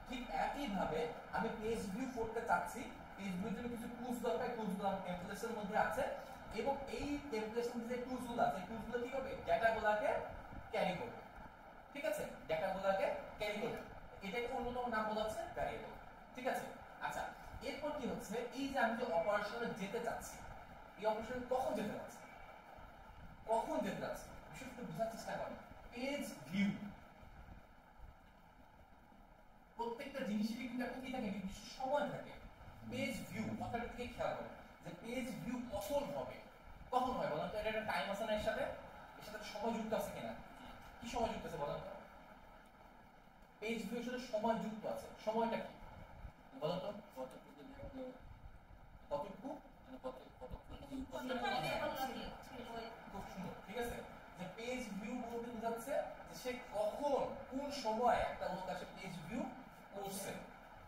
ঠিক একইভাবে আমি পেজ ভিউ করতে চাচ্ছি, পেজ ভিউর জন্য কিছু টুলস দরকার, টুলসগুলো আমার টেমপ্লেটসের মধ্যে আছে এবং এই টেমপ্লেটসের মধ্যে যে টুলসগুলো আছে এই টুলসগুলো কি করবে, ডেটাগুলোকে ক্যারি করবে। ঠিক আছে, ডেটাগুলোকে ক্যারি করবে, এটাকে অন্যতম নাম বলা হচ্ছে ভ্যারিয়েবল। ঠিক আছে, আচ্ছা এরপর কি হচ্ছে, এই যে আমি যে অপারেশনে যেতে চাচ্ছি, এই অপারেশনে কখন যেতে চাচ্ছি, কখন যেতে চাচ্ছি বিষয়টা বোঝার চেষ্টা করেন। পেজ ভিউ, প্রত্যেকটা জিনিসেরই কিন্তু একটা কি থাকে, নির্দিষ্ট সময় থাকে। পেজ ভিউ কথাটার দিকে খেয়াল করুন যে পেজ ভিউ কখন হবে, কখন হয় বলেন তো, এটা একটা টাইম আছে না এর সাথে, এর সাথে সময় যুক্ত আছে কিনা, কি সময় যুক্ত আছে বলেন তো, পেজ ভিউ এর সাথে সময় যুক্ত আছে, সময়টা কি বলেন তো, কতটুকু খুব সুন্দর। ঠিক আছে, যে পেজ ভিউ বলতে বোঝাচ্ছে যে সে কখন কোন সময় একটা লোক আসে পেজ ভিউ করছে,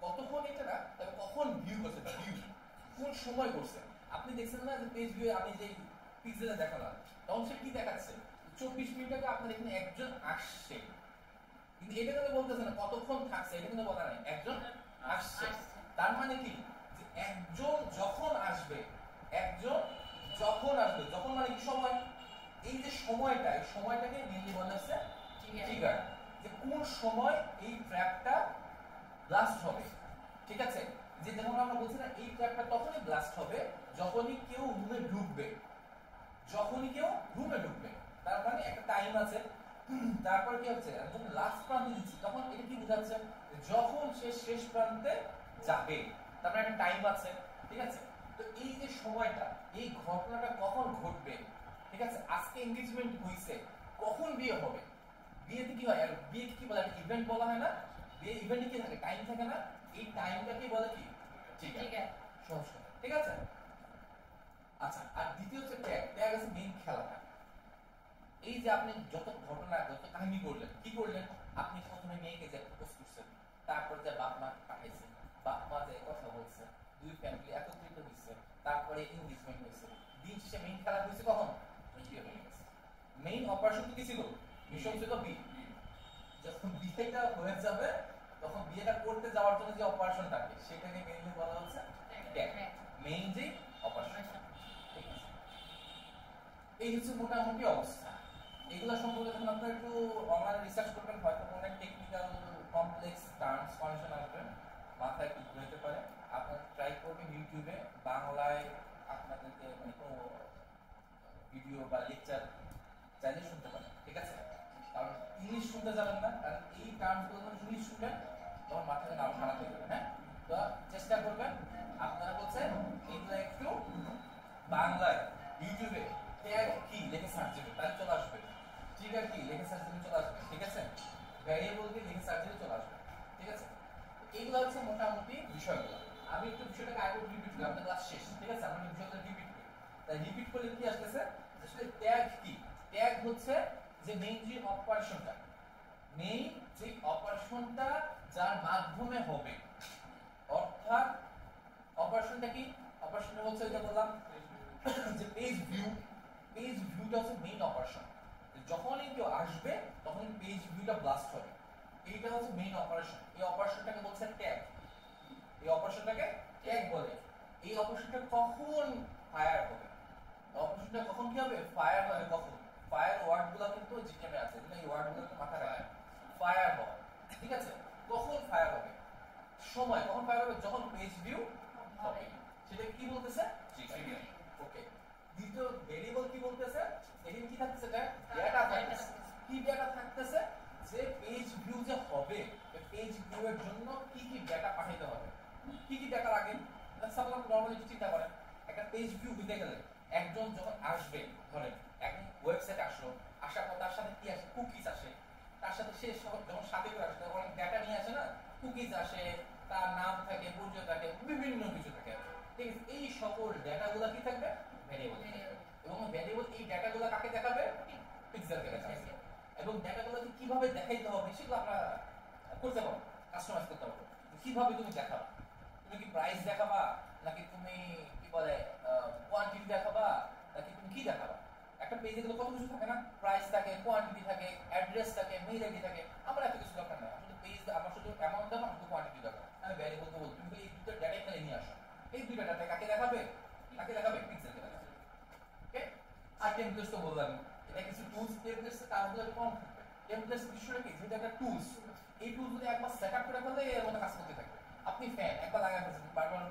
কতক্ষণ এটা না, তবে কখন ভিউ করছে, ভিউ কোন সময় করছে। আপনি দেখছেন না যে পেজ ভিউ আমি যে পিক্সেলে দেখালাম, তখন সে কি দেখাচ্ছে 24 মিনিট আগে আপনার এখানে একজন আসছে, কিন্তু এটা কিন্তু বলতেছে না কতক্ষণ থাকছে, এটা কিন্তু বলা নাই, একজন আসছে। তার মানে কি যে একজন যখন আসবে, একজন যখন আসবে, যখন মানে কি সময়, এই যে সময়টা, এই সময়টাকে মেইনলি বলা হচ্ছে ট্রিগার, যে কোন সময় এই ট্র্যাপটা ব্লাস্ট হবে। ঠিক আছে, যে যেমন আমরা বলছি না এই ট্র্যাপটা তখনই ব্লাস্ট হবে যখনই কেউ রুমে ঢুকবে, যখনই কেউ রুমে ঢুকবে, তার মানে একটা টাইম আছে। তারপর কি হচ্ছে, যখন লাস্ট প্রান্তে দিচ্ছি তখন এটা কি বোঝাচ্ছে, যখন সে শেষ প্রান্তে যাবে, তারপরে একটা টাইম আছে। ঠিক আছে, তো এই যে সময়টা, এই ঘটনাটা কখন ঘটবে, ঠিক আছে, আজকে এনগেজমেন্ট হইছে, কখন বিয়ে হবে, বিয়েতে কি হয়, আর বিয়ে কি বলে, একটা ইভেন্ট বলা হয় না, বিয়ে ইভেন্টে কি থাকে, টাইম থাকে না, এই টাইমটাকে বলে কি, ঠিক আছে, সহজ কথা। ঠিক আছে, আচ্ছা আর দ্বিতীয় হচ্ছে ট্যাগ, ট্যাগ আছে মেইন খেলাটা। এই যে আপনি যত ঘটনা, যত কাহিনী করলেন, কি করলেন, আপনি প্রথমে মেয়েকে যে প্রপোজ করছেন, তারপর যে বাপ মা পাঠাইছেন, বাপ মা যে কথা বলছে, দুই ফ্যামিলি একত্রিত হয়েছে, তারপরে এনগেজমেন্ট হয়েছে, দিন শেষে মেইন খেলা হয়েছে কখন, বিয়ে হয়ে গেছে। মেইন অপারেশন কি ছিল, মিশন ছিল বিয়ে। যখন বিয়েটা হয়ে যাবে, তখন বিয়েটা করতে যাওয়ার জন্য যে অপারেশন থাকে সেটাকে মেইনলি বলা হচ্ছে ট্যাগ, মেইন যে অপারেশন। ঠিক আছে, এই হচ্ছে মোটামুটি অবস্থা। এগুলো সম্পর্কে যখন আপনারা একটু অনলাইনে রিসার্চ করবেন, হয়তো কোনো টেকনিক্যাল কমপ্লেক্স টার্মস কন্ডিশন আসবে, মাথায় একটু ঘুরতে পারে। আপনারা ট্রাই করবেন ইউটিউবে বাংলায় আপনাদেরকে মানে কোনো ভিডিও বা লেকচার চাইলে শুনতে পারেন। ঠিক আছে, কারণ ইংলিশ শুনতে যাবেন না, কারণ এই টার্মসগুলো যখন ইংলিশ শুনবেন তখন মাথাটা আরো খারাপ হয়ে যাবে। হ্যাঁ, তো চেষ্টা করবেন আপনারা হচ্ছে এগুলো একটু বাংলায় ইউটিউবে ট্যাগ কি লিখে সার্চ দিবেন, তাহলে চলে আসবে, ট্রিগার কি লিখে সার্চ দিলে চলে আসবে। ঠিক আছে, ভ্যারিয়েবল কি লিখে সার্চ দিলে চলে আসবে। ঠিক আছে, এইগুলো হচ্ছে মোটামুটি বিষয়গুলো। আমি একটু বিষয়টাকে আগে রিপিট করি, আমাদের ক্লাস শেষ। ঠিক আছে, আমরা বিষয়টা রিপিট করি। তাই রিপিট করলে কি আসতেছে, আসলে ট্যাগ কি, ট্যাগ হচ্ছে যে মেইন যে অপারেশনটা, মেইন যে অপারেশনটা যার মাধ্যমে হবে, অর্থাৎ অপারেশনটা কি, অপারেশনটা হচ্ছে যেটা বললাম যে পেজ ভিউ, পেজ ভিউটা হচ্ছে মেইন অপারেশন। যখনই কেউ আসবে তখন পেজ ভিউটা ব্লাস্ট হবে, এইটা হচ্ছে মেইন অপারেশন। এই অপারেশনটাকে বলছে ট্যাগ, এই অপারেশনটাকে ট্যাগ বলে। এই অপারেশনটা কখন ফায়ার হবে, অপারেশনটা কখন কি হবে, ফায়ার হবে কখন, ফায়ার ওয়ার্ডগুলো কিন্তু জিকেমে আছে, এই ওয়ার্ডগুলো একটু মাথায় রাখবেন। ফায়ার হবে, ঠিক আছে, কখন ফায়ার হবে, সময় কখন ফায়ার হবে, যখন পেজ ভিউ হবে। সেটা কি বলতেছে, ওকে। দ্বিতীয় ভেরিয়েবল কি বলতেছে, এখানে কি থাকতেছে, ডেটা থাকতেছে। কি ডেটা থাকতেছে, যে পেজ ভিউ যে হবে, পেজ ভিউ এর জন্য কি কি ডেটা পাঠাইতে হবে, কি কি ডেটা লাগে। সাপোজ নরমালি চিন্তা করেন, একটা পেজ ভিউ দিতে গেলে একজন যখন আসবে, ধরেন এখন ওয়েবসাইট আসলো, আসার পর তার সাথে কি আসে, কুকিজ আসে, তার সাথে সে যখন সাথে করে আসে তখন ডেটা নিয়ে আসে না, কুকিজ আসে, তার নাম থাকে, পরিচয় থাকে, বিভিন্ন কিছু থাকে। ঠিক আছে, এই সকল ডেটাগুলো কি থাকবে, ভ্যারিয়েবল। এবং ভ্যারিয়েবল এই ডেটাগুলো কাকে দেখাবে, পিক্সেলকে দেখাবে। এবং ডেটাগুলোকে কিভাবে দেখাইতে হবে সেগুলো আমরা করতে পারবো, কাস্টমাইজ করতে পারবো। কিভাবে তুমি দেখাবা, তুমি কি প্রাইস দেখাবা, নাকি তুমি কি বলে কোয়ান্টিটি দেখাবা, নাকি তুমি কি দেখাবা। একটা পেজে গেলে কত কিছু থাকে না, প্রাইস থাকে, কোয়ান্টিটি থাকে, অ্যাড্রেস থাকে, মেইল আইডি থাকে। আমরা এত কিছু দরকার নাই, আসলে পেজ আমরা শুধু অ্যামাউন্ট দেবো, আমাকে কোয়ান্টিটি টেমপ্লেটস তো বললাম, এটা কিছু টুলস টেমপ্লেটস কাজগুলো কম থাকবে। টেমপ্লেটস বিষয়টা কি, যেটা একটা টুলস, এই টুলস যদি একবার সেটআপ করে ফেললে এর মধ্যে কাজ করতে থাকবে। আপনি ফ্যান একবার লাগাই ফেলছেন, বারবার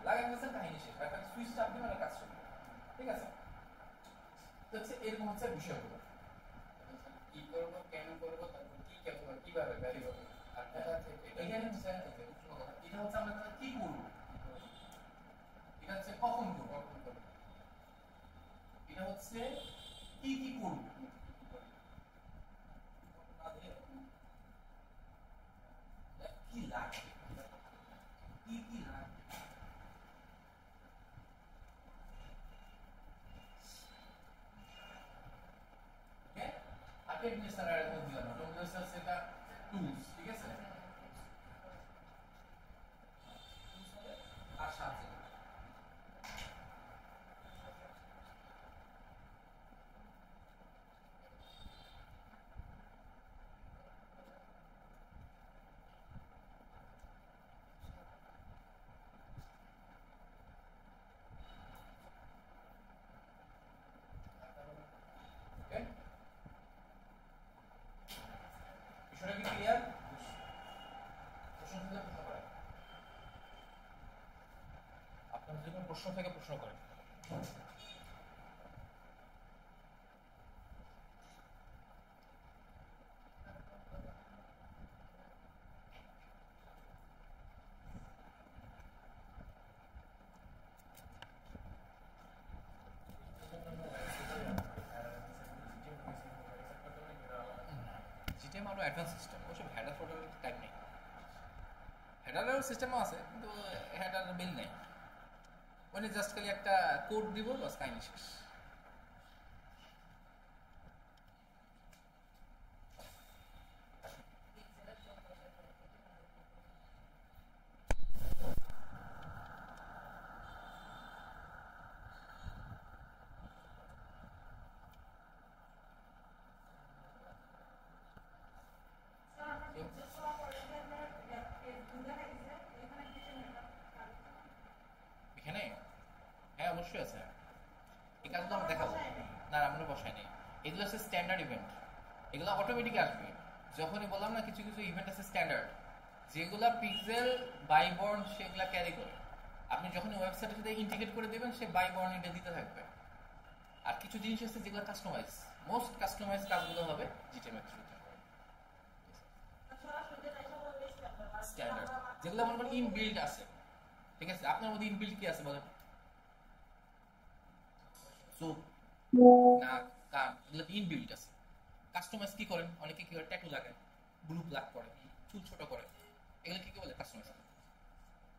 লাগাই ফেলছেন, কাহিনী শেষ। একটা সুইচ চাপ দিবেন আর কাজ চলবে। ঠিক আছে, তো হচ্ছে এরকম হচ্ছে বিষয়গুলো। কি করব, কেন করব, তারপর কি করব, কিভাবে ব্যবহার করব, আর কোথা থেকে এখানে হচ্ছে এটা হচ্ছে আমরা কি করব, এটা হচ্ছে কখন করব, এটা হচ্ছে কি কি করব, কি লাগবে, কি কি লাগবে। ওকে, আগে মিস্টার আর মধ্যে দিলাম তো মিস্টার সেটা টুলস, ঠিক আছে, আর সাথে ওকে, বিষয়টা কি ক্লিয়ার? প্রশ্ন থেকে প্রশ্ন করেন, আপনার যে কোনো প্রশ্ন থেকে প্রশ্ন করেন। জিটিএম আরো অ্যাডভান্স সিস্টেম, অবশ্য হেডার ফটোর টাইপ নেই, হেডারের সিস্টেমও আছে কিন্তু হেডার বিল নেই, মানে জাস্ট খালি একটা কোড দিব বাস, কাহিনী শেষ। এখানে হ্যাঁ অবশ্যই আছে, এই কাজগুলো আমরা দেখাবো। না আমরা বসাই নেই, এগুলো হচ্ছে স্ট্যান্ডার্ড ইভেন্ট, এগুলো অটোমেটিক আসবে। যখনই বললাম না কিছু কিছু ইভেন্ট আছে স্ট্যান্ডার্ড, যেগুলা পিক্সেল বাইবর্ন সেগুলা ক্যারি করে, আপনি যখন ওয়েবসাইটের সাথে ইন্টিগ্রেট করে দেবেন সে বাইবর্ন এটা দিতে থাকবে। আর কিছু জিনিস আছে যেগুলো কাস্টমাইজ, মোস্ট কাস্টমাইজ কাজগুলো হবে জিটিএম এর থ্রুতে, স্ট্যান্ডার্ড যেগুলো মনে করেন ইনবিল্ড আছে। ঠিক আছে, আপনার মধ্যে ইনবিল্ড কি আছে বলেন? চোখ, নাক, কান, এগুলো ইনবিল্ড আছে। কাস্টমাইজ কি করেন, অনেকে কি করে ট্যাটু লাগায়, ব্লু প্লাগ করে, চুল ছোট করে, এগুলো কি বলে কাস্টমাইজ।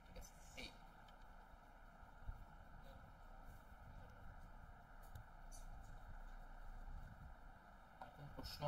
ঠিক আছে, এই প্রশ্ন